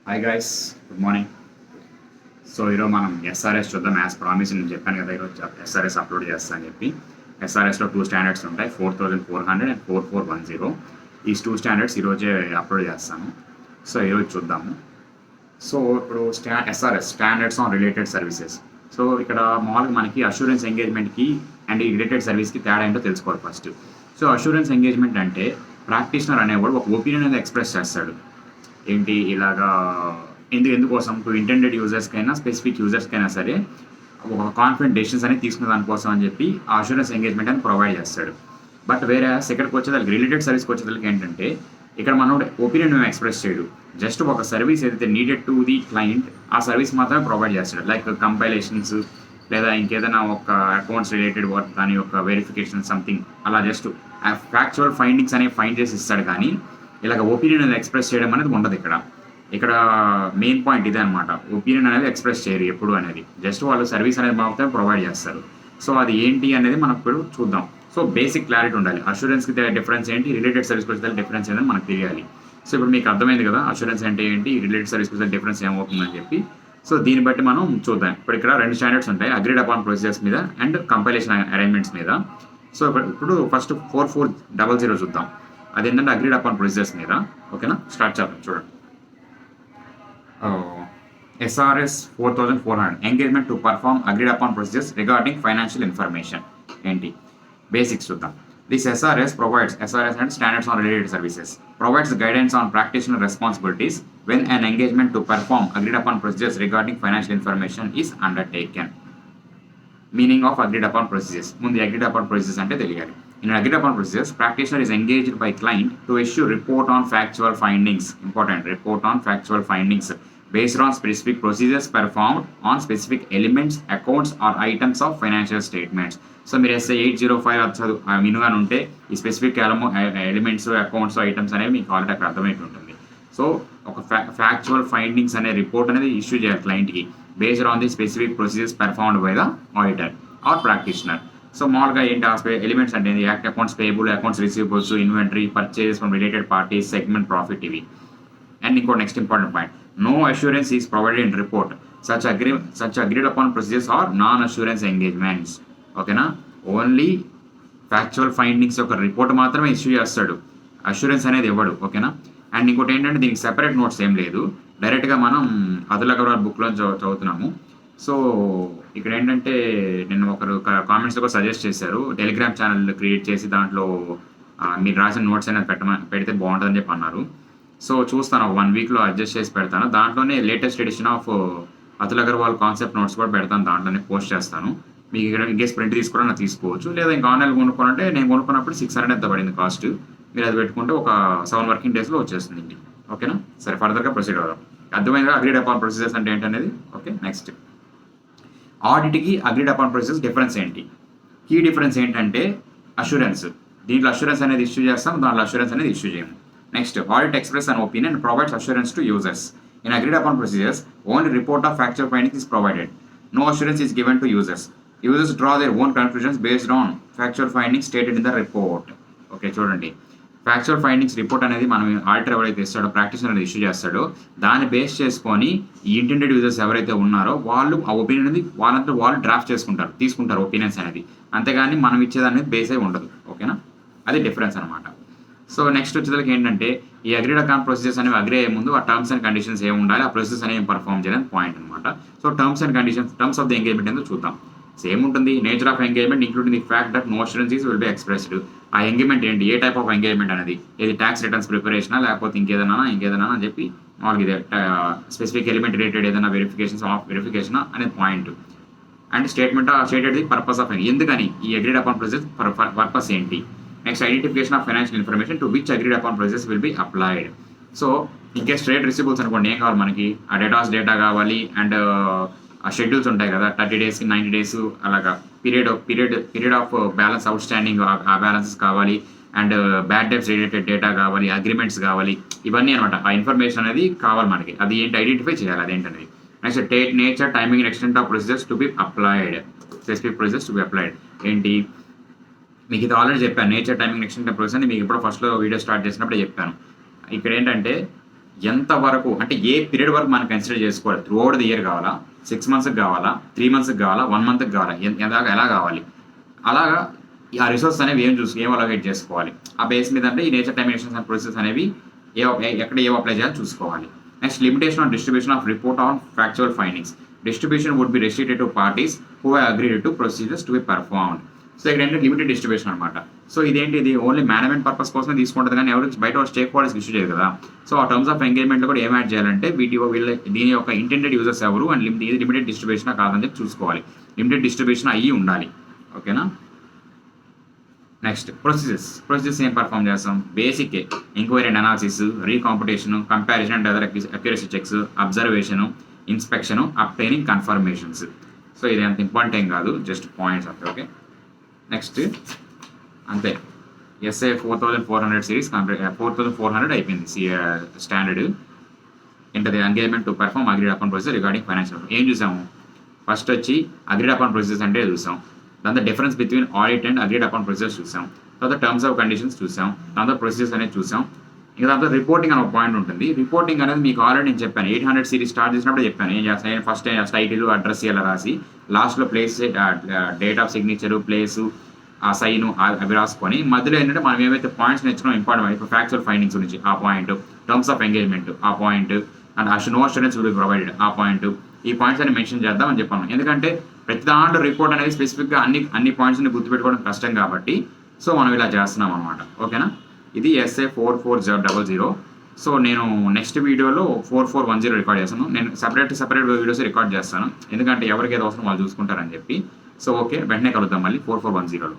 Hi guys, good morning. So ఈరోజు మనం SRS చూద్దాం. యాజ్ ప్రామిస్ నేను చెప్పాను కదా, ఈరోజు ఎస్ఆర్ఎస్ అప్లోడ్ చేస్తా అని చెప్పి. ఎస్ఆర్ఎస్లో 2 స్టాండర్డ్స్ ఉంటాయి, 4400 అండ్ 4410. ఈ 2 స్టాండర్డ్స్ ఈరోజే అప్లోడ్ చేస్తాను. సో ఈరోజు చూద్దాము. సో ఇప్పుడు SRS standards on related services. So ఇక్కడ మామూలుగా మనకి అష్యూరెన్స్ ఎంగేజ్మెంట్కి అండ్ ఈ రిలేటెడ్ సర్వీస్కి తేడా ఏంటో తెలుసుకోవాలి ఫస్ట్. సో అష్యూరెన్స్ ఎంగేజ్మెంట్ అంటే ప్రాక్టీషనర్ అనేవాడు ఒక ఒపీనియన్ అనేది ఎక్స్ప్రెస్ చేస్తాడు. ఏంటి ఇలాగా ఎందుకోసం టు ఇంటెండెడ్ యూజర్స్కైనా స్పెసిఫిక్ యూజర్స్కైనా సరే ఒక కాన్ఫిడెంట్ డెసిషన్స్ అనేది తీసుకునే దానికోసం అని చెప్పి ఆ అష్యూరెన్స్ ఎంగేజ్మెంట్ అని ప్రొవైడ్ చేస్తాడు. బట్ వేరే ఇక్కడికి వచ్చేదానికి రిలేటెడ్ సర్వీస్కి వచ్చేదానికి ఏంటంటే ఇక్కడ మనం ఒపీనియన్ మేము ఎక్స్ప్రెస్ చేయడు. జస్ట్ ఒక సర్వీస్ ఏదైతే నీడెడ్ టు ది క్లయింట్ ఆ సర్వీస్ మాత్రమే ప్రొవైడ్ చేస్తాడు. లైక్ కంపైలేషన్స్ లేదా ఇంకేదైనా ఒక అకౌంట్స్ రిలేటెడ్ వర్క్ దాని యొక్క వెరిఫికేషన్ సంథింగ్ అలా జస్ట్ ఫ్యాక్చువల్ ఫైండింగ్స్ అనేవి ఫైండ్ చేసి ఇస్తాడు. కానీ ఇలాగ ఒపీనియన్ అనేది ఎక్స్ప్రెస్ చేయడం అనేది ఉండదు. ఇక్కడ మెయిన్ పాయింట్ ఇదే అనమాట. ఒపీనియన్ అనేది ఎక్స్ప్రెస్ చేయరు ఎప్పుడు అనేది, జస్ట్ వాళ్ళు సర్వీస్ అనేది మాత్రమే ప్రొవైడ్ చేస్తారు. సో అది ఏంటి అనేది మనం ఇప్పుడు చూద్దాం. సో బేసిక్ క్లారిటీ ఉండాలి. అష్యూరెన్స్కి డిఫరెన్స్ ఏంటి, రిలేటెడ్ సర్వీస్కి వచ్చే డిఫరెన్స్ ఏంటని మనకు తెలియాలి. సో ఇప్పుడు మీకు అర్థమైంది కదా అష్యూరెన్స్ అంటే ఏంటి, రిలేటెడ్ సర్వీస్కి వచ్చే డిఫరెన్స్ ఏమవుతుందని చెప్పి. సో దీన్ని బట్టి మనం చూద్దాం. ఇప్పుడు ఇక్కడ 2 స్టాండర్డ్స్ ఉంటాయి, అగ్రీడ్ అపాన్ ప్రొసీజర్స్ మీద అండ్ కంపైలేషన్ అరేంజ్మెంట్స్ మీద. సో ఇప్పుడు ఫస్ట్ 4400 చూద్దాం. అదేంటంటే అగ్రీడ్ అపాన్ ప్రొసీజర్స్ మీద. ఓకేనా, స్టార్ట్ చేద్దాం. చూడండి, SRS 4400 engagement to perform agreed upon procedures regarding financial information. ఏంటి బేసిక్స్ చూద్దాం. This SRS and standards on related services provides guidance on practitioner responsibilities when an engagement to perform agreed upon procedures regarding financial information is undertaken. Meaning of agreed upon procedures. ముందు agreed upon procedures అంటే తెలియాలి. In agreed upon procedures, practitioner is engaged by client to issue report on factual findings. Important, report on factual findings based on specific procedures performed on specific elements, accounts or items of financial statements. So మీరు SA 805 చదువు వినుగానే ఉంటే ఈ specific elements, accounts, items అనేవి మీకు already అక్కడ అర్థమైతే ఉంటుంది. So ఒక ఫ్యాక్చువల్ ఫైండింగ్స్ అనే రిపోర్ట్ అనేది ఇష్యూ చేయాలి క్లయింట్కి, based on the specific procedures performed by the auditor or practitioner. So మామూలుగా ఏంటి ఆ ఎలిమెంట్స్ అంటే accounts payable, accounts receivables, inventory, purchase from related parties, segment profit, ఇవి. అండ్ ఇంకో next important point, no assurance is provided in report. Such agreed upon procedures are non-assurance engagements. ఓకేనా, only factual findings ఒక report మాత్రమే issue చేస్తాడు, assurance అనేది ఇవ్వడు. ఓకేనా. And ఇంకోటి ఏంటంటే దీనికి సెపరేట్ నోట్స్ ఏం లేదు, డైరెక్ట్గా మనం అతుల గౌరవ్ బుక్లో చదువుతున్నాము. సో ఇక్కడ ఏంటంటే నేను ఒకరు కామెంట్స్లో కూడా సజెస్ట్ చేశారు, టెలిగ్రామ్ ఛానల్ క్రియేట్ చేసి దాంట్లో మీరు రాసిన నోట్స్ అనేది పెడితే బాగుంటుందని చెప్పి అన్నారు. సో చూస్తాను, 1 వీక్లో అడ్జస్ట్ చేసి పెడతాను. దాంట్లోనే latest edition of Atul Agarwal concept notes కూడా పెడతాను, దాంట్లోనే పోస్ట్ చేస్తాను. మీకు ఇక్కడ ఇన్కేస్ ప్రింట్ తీసుకోవాలన్నా తీసుకోవచ్చు, లేదా ఇంకా ఆన్లైన్ కొనుక్కోవాలంటే నేను కొనుక్కున్నప్పుడు 600 ఎంత పడింది కాస్ట్, మీరు అది పెట్టుకుంటే ఒక 7 వర్కింగ్ డేస్లో వచ్చేస్తుంది. ఓకేనా, సరే ఫర్దర్గా ప్రొసీడ్ అవుదాం. అర్థమైందిగా అగ్రీడ్ అపాన్ ప్రొసీజర్స్ అంటే ఏంటనేది. ఓకే, నెక్స్ట్ ఆడిట్కి అగ్రీడ్ అపాన్ ప్రొసీజర్స్ డిఫరెన్స్ ఏంటి. కీ డిఫరెన్స్ ఏంటంటే అష్యూరెన్స్, దీంట్లో అష్యూరెన్స్ అనేది ఇష్యూ చేస్తాం, దాంట్లో అష్యూరెన్స్ అనేది ఇష్యూ చేయము. Next, audit express an opinion and provides assurance to users. In agreed upon procedures, only report of factual findings is provided. No assurance is given to users. Users draw their own conclusions based on factual findings stated in the report. Okay, చూడండి, factual findings report అనేది మనం auditor ఎవరైతే ఇస్తాడో, practitioner అనేది issue చేస్తాడో, దాన్ని base చేసుకొని ఈ ఇంటెండెడ్ యూజర్స్ ఎవరైతే ఉన్నారో వాళ్ళు ఆ ఒపీనియన్ అనేది వాళ్ళంతా వాళ్ళు డ్రాఫ్ట్ తీసుకుంటారు ఒపీనియన్స్ అనేది. అంతేగాని మనం ఇచ్చేదాన్ని బేస్ అయి ఉండదు. ఓకేనా, అది డిఫరెన్స్ అనమాట. సో నెక్స్ట్ వచ్చేదానికి ఏంటంటే ఈ అగ్రీడ్ అపాన్ ప్రొసీజర్స్ అనేవి అగ్రీ అయ్యే ముందు ఆ టర్మ్స్ అండ్ కండిషన్స్ ఏమి ఉండాలి, ఆ ప్రొసెస్ అనేవి పర్ఫామ్ చేయాలని పాయింట్ అనమాట. So terms and conditions, terms of the engagement ఏంటో చూద్దాం. సేమ్ ఉంటుంది, nature of engagement including the fact that no assurances will be expressed. ఆ ఎంగేజ్మెంట్ ఏంటి, ఏ టైప్ ఆఫ్ ఎంగేజ్మెంట్ అనేది, ఇది ట్యాక్స్ రిటర్న్స్ ప్రిపరేషనా లేకపోతే ఇంకేదైనా అని చెప్పి మామూలుగా ఇదే స్పెసిఫిక్ ఎలిమెంట్ రిలేటెడ్ ఏదైనా వెరిఫికేషనా అనేది point. And stated the purpose of ఎందుకని ఈ అగ్రీడ్ అపాన్ ప్రొసీజర్ పర్పస్ ఏంటి. Next, identification of financial information to which agreed upon process will be applied. So in case trade receivables అనుకోండి, ఏం కావాలి మనకి, ఆ డేటా కావాలి అండ్ ఆ షెడ్యూల్స్ ఉంటాయి కదా, 30 days 90 days అలాగా period of balance out standing ఆ బ్యాలెన్సెస్ కావాలి, and bad debts related data కావాలి, అగ్రిమెంట్స్ కావాలి, ఇవన్నీ అనమాట. ఆ ఇన్ఫర్మేషన్ అనేది కావాలి మనకి, అది ఏంటి ఐడెంటిఫై చేయాలి అదేంటనేది. Next, nature, timing and extent of procedures to be applied. Specific procedures to be applied ఏంటి, మీకు ఇది ఆల్రెడీ చెప్పాను. నేచర్, టైమింగ్, ఎక్స్టెంట్ ప్రొసెస్ అని మీకు ఇప్పుడు ఫస్ట్లో వీడియో స్టార్ట్ చేసినప్పుడే చెప్పాను. ఇక్కడ ఏంటంటే ఎంతవరకు అంటే ఏ పీరియడ్ వరకు మనం కన్సిడర్ చేసుకోవాలి, త్రూ అవుట్ ది ఇయర్ కావాలా, 6 మంత్స్కి కావాలా, 3 మంత్స్కి కావాలా, 1 మంత్కి కావాలా, ఎలా కావాలి, అలాగా ఆ రిసోర్స్ అనేవి ఏం అలొకేట్ చేసుకోవాలి, ఆ బేస్ మీద అంటే ఈ నేచర్ టైమినేషన్స్ అండ్ ప్రొసెసెస్ అనేవి ఎక్కడ అప్లై చేయాలో చూసుకోవాలి. Next limitation on distribution of report on factual findings. Distribution would be restricted to parties who have agreed to procedures to be performed. So ఇక్కడ ఏంటంటే లిమిటెడ్ డిస్ట్రిబ్యూషన్ అనమాట. సో ఇది only management purpose కోసమే తీసుకుంటుంది, కానీ ఎవరికి బయట స్టేక్ హోల్డర్స్ ఇష్యూ చేయదు కదా. సో ఆ టర్మ్స్ ఆఫ్ ఎంగేజ్మెంట్లో కూడా ఏం యాడ్ చేయాలంటే దీని యొక్క ఇంటెండెడ్ యూజర్స్ ఎవరు అండ్ ఇది లిమిటెడ్ డిస్ట్రిబ్యూషన్ కాదని చెప్పి చూసుకోవాలి. లిమిటెడ్ డిస్ట్రిబ్యూషన్ అయ్యి ఉండాలి. ఓకేనా. నెక్స్ట్ ప్రొసీజర్స్ ఏం పర్ఫామ్ చేస్తాం, basic enquiry and analysis, recomputation, comparison and other accuracy checks, observation, inspection, obtaining confirmations. So ఇది అంత ఇంపార్టెంట్ ఏం కాదు, జస్ట్ పాయింట్స్ అంతే. ఓకే. నెక్స్ట్ అంతే, ఎస్ఏ 4400 సిరీస్ 4400 అయిపోయింది స్టాండర్డ్. ఏంటది, engagement to perform agreed upon procedure regarding financial. ఏం చూసాము, ఫస్ట్ వచ్చి అగ్రీడ్ అపాన్ ప్రొసీజర్స్ అంటే చూసాం, దాంతో difference between audit and agreed upon procedures చూసాం, తర్వాత టర్మ్స్ ఆఫ్ కండిషన్స్ చూసాం, దాంతో ప్రొసీజర్స్ అనేది చూసాం. ఇంకా దాంతో రిపోర్టింగ్ అనే ఒక పాయింట్ ఉంటుంది. రిపోర్టింగ్ అనేది మీకు ఆల్రెడీ నేను చెప్పాను, 800 సిరీస్ స్టార్ట్ చేసినప్పుడు చెప్పాను ఏం చేస్తాను. ఫస్ట్ టైటిల్, అడ్రస్ ఇలా రాసి లాస్ట్లో place, date of signature, place, ఆ సైను అవి రాసుకొని మధ్యలో ఏంటంటే మనం ఏవైతే పాయింట్స్ నేర్చుకున్నాం ఇంపార్టెంట్, ఇప్పుడు ఫ్యాక్చువల్ ఫైండింగ్స్ గురించి ఆ పాయింట్, టర్మ్స్ ఆఫ్ ఎంగేజ్మెంట్ ఆ point, and no students will be provided ఆ పాయింట్, ఈ పాయింట్స్ అని మెన్షన్ చేద్దామని చెప్పాను. ఎందుకంటే ప్రతి దాంట్లో రిపోర్ట్ అనేది స్పెసిఫిక్గా అన్ని పాయింట్స్ని గుర్తుపెట్టుకోవడం కష్టం కాబట్టి సో మనం ఇలా చేస్తున్నాం అనమాట. ఓకేనా. ఇది ఎస్ఏ 4400. సో నేను నెక్స్ట్ వీడియోలో 4410 రికార్డ్ చేస్తాను. నేను సెపరేట్ వీడియోస్ రికార్డ్ చేస్తాను, ఎందుకంటే ఎవరికి ఏదో అవసరం వాళ్ళు చూసుకుంటారని చెప్పి. సో ఓకే, వెంటనే కలుద్దాం మళ్ళీ 4410లో.